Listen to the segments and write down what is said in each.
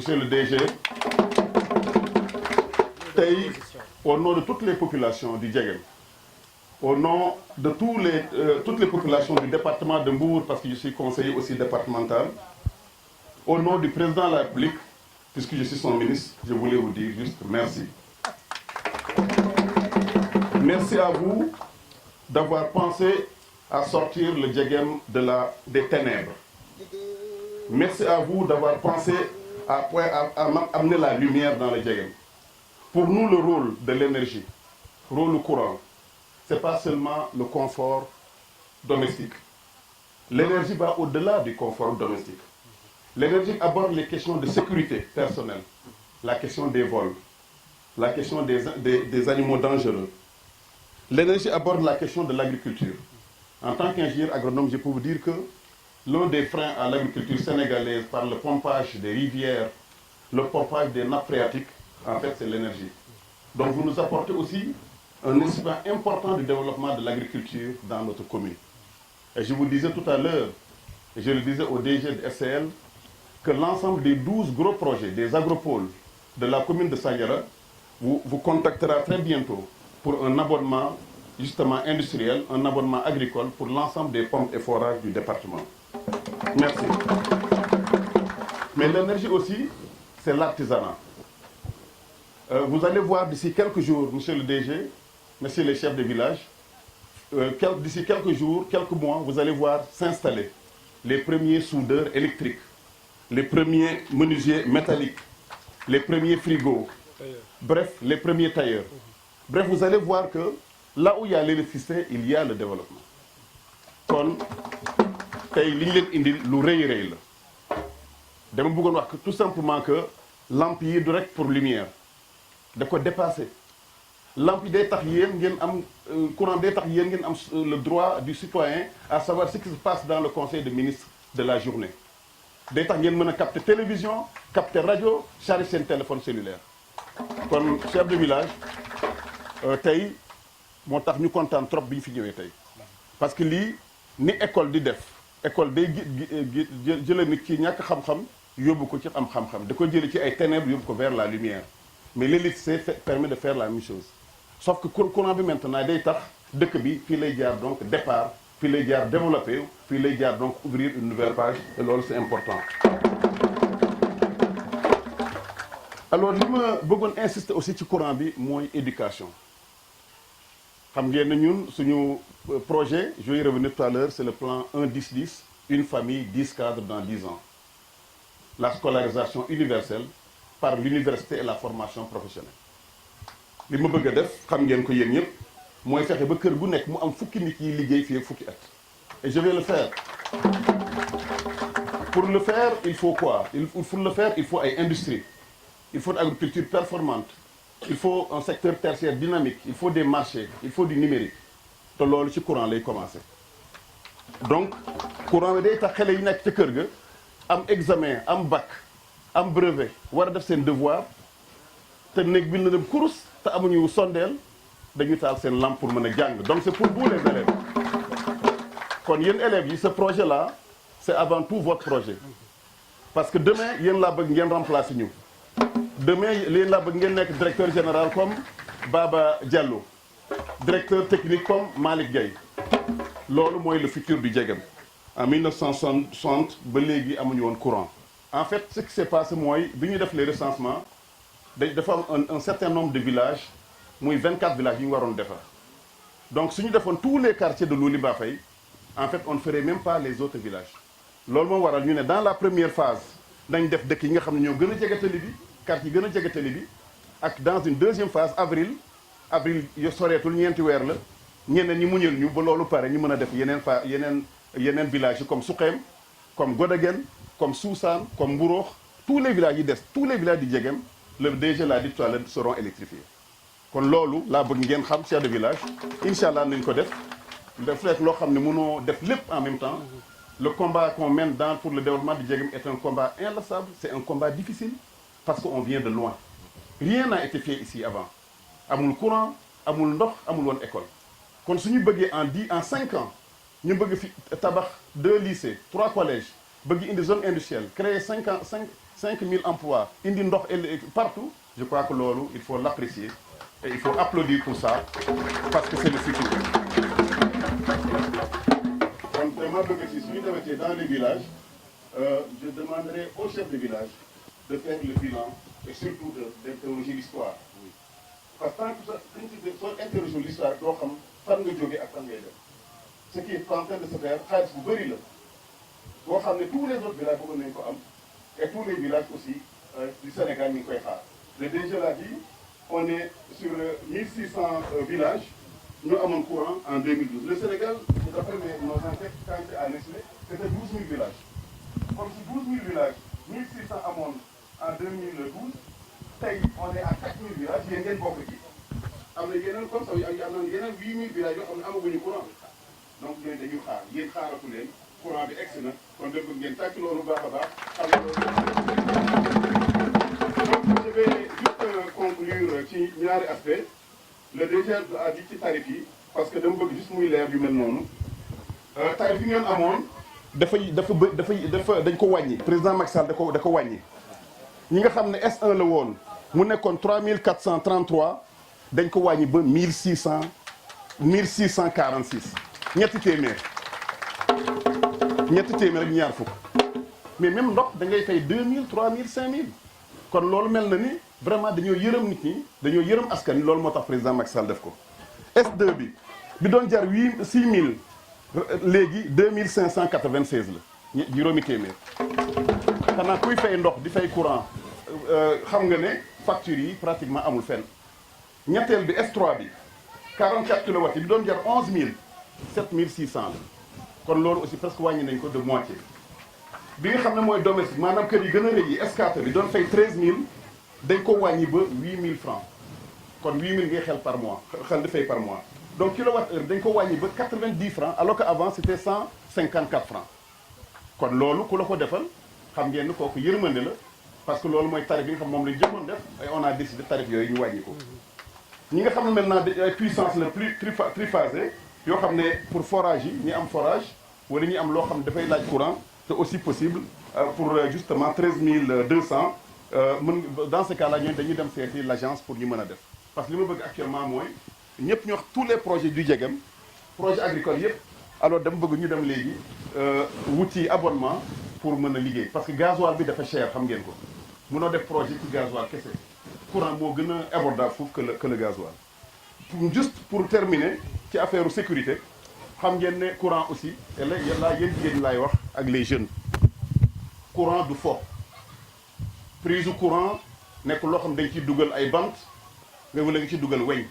monsieur le DG, tey au nom de toutes les populations du Djegem, au nom de toutes les populations du département de Mbour, parce que je suis conseiller aussi départemental, au nom du président de la République, puisque je suis son ministre, je voulais vous dire juste merci. Merci à vous d'avoir pensé à sortir le Djegem des ténèbres. Merci à vous d'avoir pensé à amener la lumière dans le Djegem. Pour nous, le rôle de l'énergie, rôle du courant, ce n'est pas seulement le confort domestique. L'énergie va au-delà du confort domestique. L'énergie aborde les questions de sécurité personnelle, la question des vols, la question des animaux dangereux. L'énergie aborde la question de l'agriculture. En tant qu'ingénieur agronome, je peux vous dire que l'un des freins à l'agriculture sénégalaise par le pompage des rivières, le pompage des nappes phréatiques, en fait, c'est l'énergie. Donc vous nous apportez aussi un instrument important du développement de l'agriculture dans notre commune. Et je vous disais tout à l'heure, et je le disais au DG de SCL, que l'ensemble des 12 gros projets des agropoles de la commune de Sandiara vous contactera très bientôt pour un abonnement justement industriel, un abonnement agricole pour l'ensemble des pompes et forages du département. Merci. Mais l'énergie aussi, c'est l'artisanat. Vous allez voir d'ici quelques jours, monsieur le DG, messieurs les chefs de village, d'ici quelques jours, quelques mois, vous allez voir s'installer les premiers soudeurs électriques, les premiers menuisiers métalliques, les premiers frigos, bref, les premiers tailleurs. Bref, vous allez voir que là où il y a l'électricité, il y a le développement. Kon tey li ñu leen indil lu rëy rëy la dama bëggoon wax tout simplement que lampe yi du rek pour lumière da ko dépassé lampe yi day tax yéen ngeen am courant day tax yéen ngeen am le droit du citoyen à savoir ce qui se passe dans le conseil de ministres de la journée day tax ngeen mën a capter télévision capter radio charger seen téléphone cellulaire kon chef de village tey moo tax ñu kontaan trop bi ñu fi ñëwee tey parce que lii ni école di def école day jële nit ci ñàkk xam-xam yóbbu ko ci am xam-xam da ko jële ci ay ténèbres yóbbu ko vers la lumière mais l'électricité permet de faire la même chose sauf que courant bi maintenant day tax dëkk bi fii lay jaar donc départ fii lay jaar développé fii lay jaar donc ouvrir une nouvelle page et loolu c'est important. Alors li ma bëggoon insister aussi ci courant bi mooy éducation. Xam ngeen ne ñun suñu projet je vais y revenir tout à l'heure c'est le plan 1-10-10 une famille 10 cadres dans 10 ans la scolarisation universelle par l'université et la formation professionnelle li ma bëgg a def xam ngeen ko yéen ñëpp mooy fexe ba kër gu nekk mu am fukki nit yi liggéey fii ak fukki at et je vais le faire pour le faire il faut quoi pour le faire il faut ay industrie il faut une agriculture performante il faut un secteur tertiaire dynamique il faut des marchés il faut du numérique te loolu ci courant lay commencer donc courant bi day tax xale yi nekk ca kër ga am examen am bac am brevet war a def seen devoir te néeg bi na dem course te amuñu sondeel dañuy taal seen lampe pour mën a jàng donc c'est pour vous les élèves kon yéen élèves yi ce projet là c'est avant tout votre projet parce que demain yéen laa bëgg ngeen remplacer ñu demain yéen laa bëgg ngeen nekk directeur général comme Baba Diallo directeur technique comme Malick Gueye loolu mooy le futur du Djegem en 1960 ba léegi amuñu woon courant en fait ce qui s'est passé mooy bi ñu def les recensements dafa am un certain nombre de villages muy 24 villages yi ñu waroon defar donc suñu defoon tous les quartiers de Louli Bafay en fait on ne ferait même pas les autres villages loolu moo waral ñu ne dans la première phase nañ def dëkk yi nga xam ne ñoo gën a jege tali bi quartier yi gën a jege tali bi ak dans une deuxième phase avril yo soreetul ñeenti weer la ñeneen ñi muñal ñu ba loolu pare ñu mën a def yeneen villages yi comme Suqeem comme Godagen comme Suusaan comme Mburoox tous les villages yi des tous les villages di Djegem le DG l'a dit tout à l'heure seront électrifiés kon loolu laa bëgg ngeen xam chef de village incha allah nañ ko def rek loo xam ne mënoo def lépp en même temps le combat qu'on mène pour le développement du Djegem est un combat inlassable c'est un combat difficile parce qu'on vient de loin rien n'a été fait ici avant amul courant amul ndox amul woon école kon suñu bëggee en 5 ans ñu bëgg fi tabax 2 lycées 3 collèges bëgg indi zone industrielle créer 5000 emplois indi ndox partout je crois que loolu il faut l'apprécier et il faut applaudir pour ça parce que c'est le futur. Donc dama bëgg si suñu demetee dans les villages je demanderai au chef de village de faire le bilan et surtout d'interroger l'histoire. Parce que tant que soo interroger l'histoire doo xam fan nga jógee ak fan ngay dem ce qui est en train de se faire xaalis bu bëri la boo xam ne tous les autres villages bëgg nañu ko am et tous les villages aussi du Sénégal ñu ngi koy xaar. Le DG l'a dit, on est sur 1600 villages ñu amoon courant en 2012. Le Sénégal, d'après nos enquêtes quand c'est à Nestlé, c'était 12 000 villages. Comme si 12 000 villages 1600 amoon en 2012 tey on est à 4 000 villages yéen ngeen bokk ci am na yeneen comme ça am na yeneen 8 000 villages yoo xam ne amaguñu courant donc ñooñu dañuy xaar yéen xaaratu leen courant bi egsi na kon dem bëgg ngeen tàcc loolu baax a baax xam nga loolu. Donc je vais juste conclure ci ñaari aspect le DG a dit ci tarif yi parce que dama bëgg juste muy leer yu mel noonu tarif yi ngeen amoon dañ ko wàññi président Macky Sall da ko wàññi ñi nga xam ne S1 la woon mu nekkoon 3433 dañ ko wàññi ba 1646 ñetti téeméer ak ñaar fukk mais même ndox da ngay fay 2000 3000 5000 kon loolu mel na ni vraiment dañoo yërëm nit ñi dañoo yërëm askan wi loolu moo tax président Macky Sall def ko S2 bi doon jar 6000 léegi 2596 la juróomi téeméer xanaa kuy fay ndox di fay courant xam nga ne factures yi pratiquement amul fenn ñetteel bi S3 bi 44 kilowatts bi doon jar 11000 7600 la kon loolu aussi presque wàññi nañ ko de moitié bi nga xam ne mooy domestique maanaam kër yi gën a rëy yi S4 bi doon fay 13000 dañ ko wàññi ba 8000 francs kon 8000 ngay xel par mois xel di fay par mois donc kilowatt heure dañ ko wàññi ba 90 francs alors que avant c'était 154 francs kon loolu ku la ko defal xam ngeen ni kooku yërmande la parce que loolu mooy tarif yi nga xam moom lañ jëkkoon def et on a décidé tarif yooyu ñu wàññi ko ñi nga xam ne maintenant ay puissance la plus triphasée yoo xam ne pour forage yi ñi am forage wala ñi am loo xam ne dafay laaj courant c'est aussi possible pour justement 13200 dans ce cas là ñooñu dañuy dem seeti l'agence pour ñu mën a def parce que li ma bëgg actuellement mooy ñëpp ñu wax tous les projets du Diegem projet agricole yëpp alors dama bëgg ñu dem léegi wuti abonnement pour mën a liggéey parce que gasoil bi dafa cher xam ngeen ko mënoo def projet ci gasoil kese courant moo gën a abordable foofu que le gasoil juste pour terminer ci affaire sécurité xam ngeen ne courant aussi et là yéen jigéen laay wax ak les jeunes courant du fo prise courant nekk loo xam dañ ciy dugal ay bant nga wala nga ci dugal weñ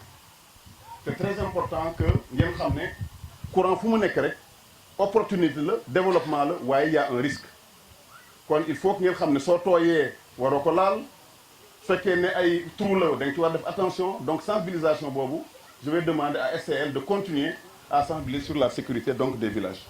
c'est très important que ngeen xam ne courant fu mu nekk rek opportunité la développement la waaye y a un risque kon il faut que ngeen xam ne soo tooyee waroo ko laal fekkee ne ay trou la da nga ci war def attention donc sensibilisation boobu je vais demander à SCL de continuer à sensibiliser sur la sécurité donc des villages